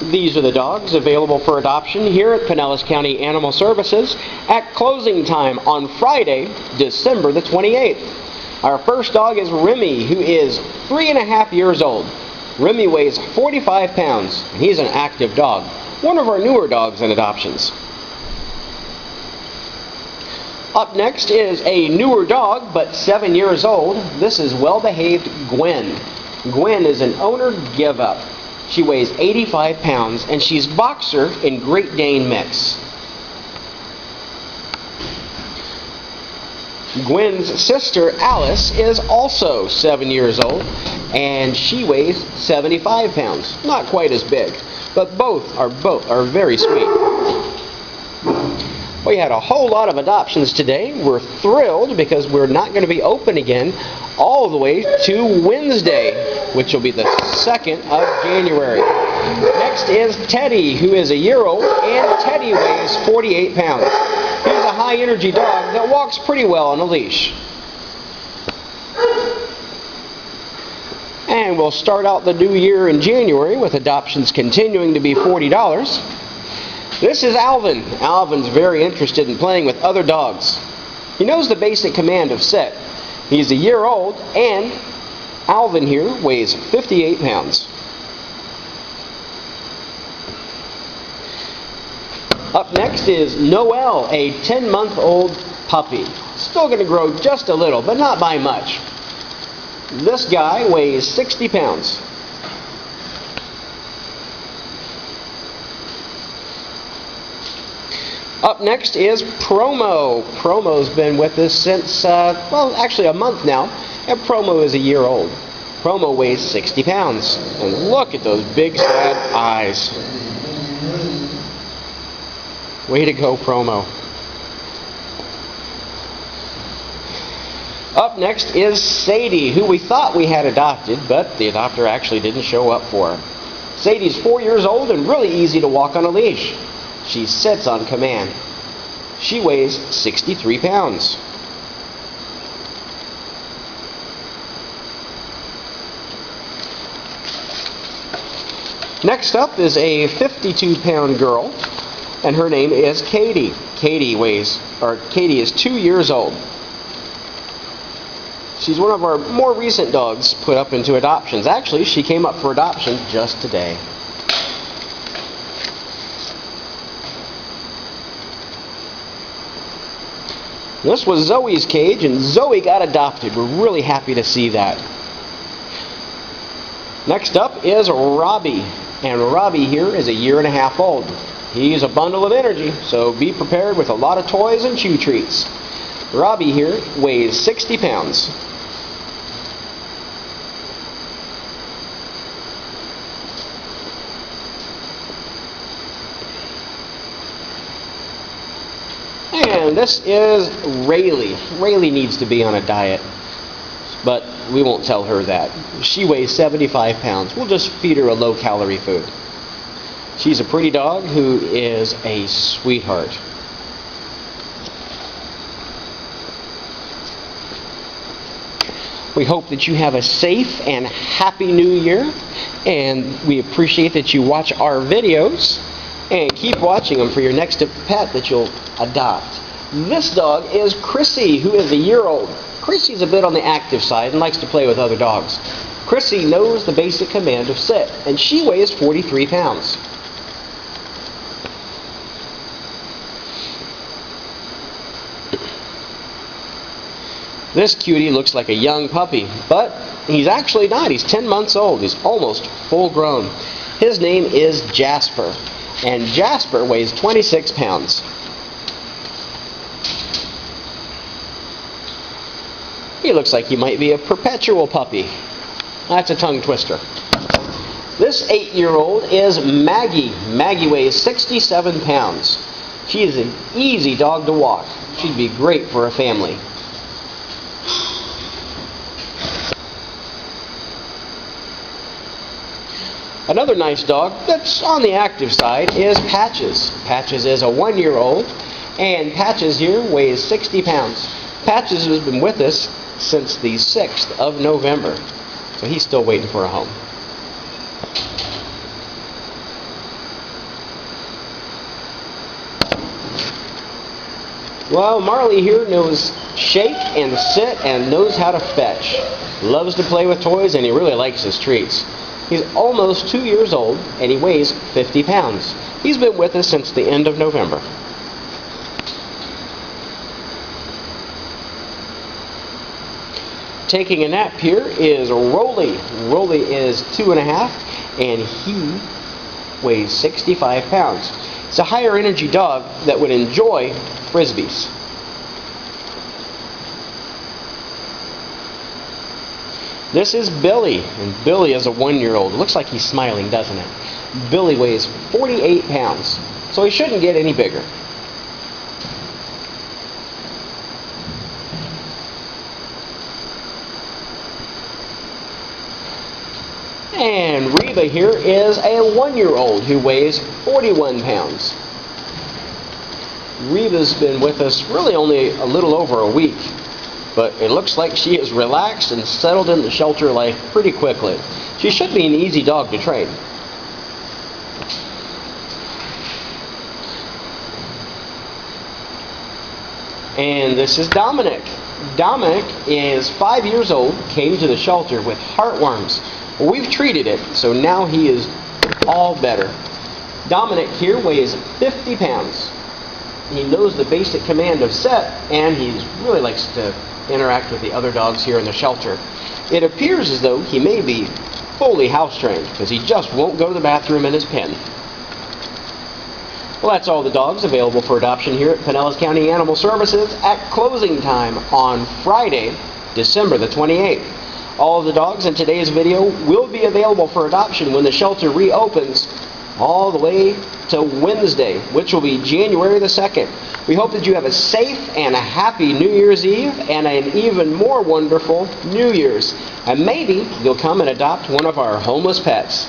These are the dogs available for adoption here at Pinellas County Animal Services at closing time on Friday, December the 28th. Our first dog is Remy, who is 3.5 years old. Remy weighs 45 pounds, and he's an active dog, one of our newer dogs in adoptions. Up next is a newer dog, but 7 years old. This is well-behaved Gwen. Gwen is an owner give-up. She weighs 85 pounds, and she's boxer in Great Dane mix. Gwen's sister Alice is also 7 years old, and she weighs 75 pounds. Not quite as big, but both are very sweet. We had a whole lot of adoptions today. We're thrilled because we're not going to be open again all the way to Wednesday, which will be the 2nd of January. Next is Teddy, who is a year old, and Teddy weighs 48 pounds. He's a high-energy dog that walks pretty well on a leash. And we'll start out the new year in January with adoptions continuing to be $40. This is Alvin. Alvin's very interested in playing with other dogs. He knows the basic command of sit. He's a year old, and Alvin here weighs 58 pounds. Up next is Noel, a 10-month-old puppy. Still going to grow just a little, but not by much. This guy weighs 60 pounds. Up next is Promo. Promo's been with us since, actually a month now, and Promo is a year old. Promo weighs 60 pounds. And look at those big, sad eyes. Way to go, Promo. Up next is Sadie, who we thought we had adopted, but the adopter actually didn't show up for her. Sadie's 4 years old and really easy to walk on a leash. She sits on command. She weighs 63 pounds. Next up is a 52-pound girl, and her name is Katie. Katie is 2 years old. She's one of our more recent dogs put up into adoptions. Actually, she came up for adoption just today. This was Zoe's cage, and Zoe got adopted. We're really happy to see that. Next up is Robbie, and Robbie here is a 1.5 years old. He's a bundle of energy, so be prepared with a lot of toys and chew treats. Robbie here weighs 60 pounds. And this is Rayleigh. Rayleigh needs to be on a diet, but we won't tell her that. She weighs 75 pounds. We'll just feed her a low-calorie food. She's a pretty dog who is a sweetheart. We hope that you have a safe and happy new year, and we appreciate that you watch our videos, and keep watching them for your next pet that you'll adopt. This dog is Chrissy, who is a 1 year old. Chrissy's a bit on the active side and likes to play with other dogs. Chrissy knows the basic command of sit, and she weighs 43 pounds. This cutie looks like a young puppy, but he's actually not. He's 10 months old. He's almost full grown. His name is Jasper, and Jasper weighs 26 pounds. He looks like he might be a perpetual puppy. That's a tongue twister. This 8-year-old is Maggie. Maggie weighs 67 pounds. She is an easy dog to walk. She'd be great for a family. Another nice dog that's on the active side is Patches. Patches is a 1-year-old, and Patches here weighs 60 pounds. Patches has been with us since the 6th of November, so he's still waiting for a home. Well, Marley here knows shake and sit and knows how to fetch. Loves to play with toys and he really likes his treats. He's almost 2 years old and he weighs 50 pounds. He's been with us since the end of November. Taking a nap here is Rolly. Rolly is 2.5 and he weighs 65 pounds. It's a higher energy dog that would enjoy frisbees. This is Billy, and Billy is a 1-year-old. It looks like he's smiling, doesn't it? Billy weighs 48 pounds, so he shouldn't get any bigger. And Reba here is a 1-year-old who weighs 41 pounds. Reba's been with us really only a little over a week, but it looks like she is relaxed and settled in the shelter life pretty quickly. She should be an easy dog to train. And this is Dominic. Dominic is 5 years old, came to the shelter with heartworms. Well, we've treated it, so now he is all better. Dominic here weighs 50 pounds. He knows the basic command of set, and he really likes to interact with the other dogs here in the shelter. It appears as though he may be fully house trained, because he just won't go to the bathroom in his pen. Well, that's all the dogs available for adoption here at Pinellas County Animal Services at closing time on Friday, December the 28th. All of the dogs in today's video will be available for adoption when the shelter reopens all the way to Wednesday, which will be January the 2nd. We hope that you have a safe and a happy New Year's Eve and an even more wonderful New Year's. And maybe you'll come and adopt one of our homeless pets.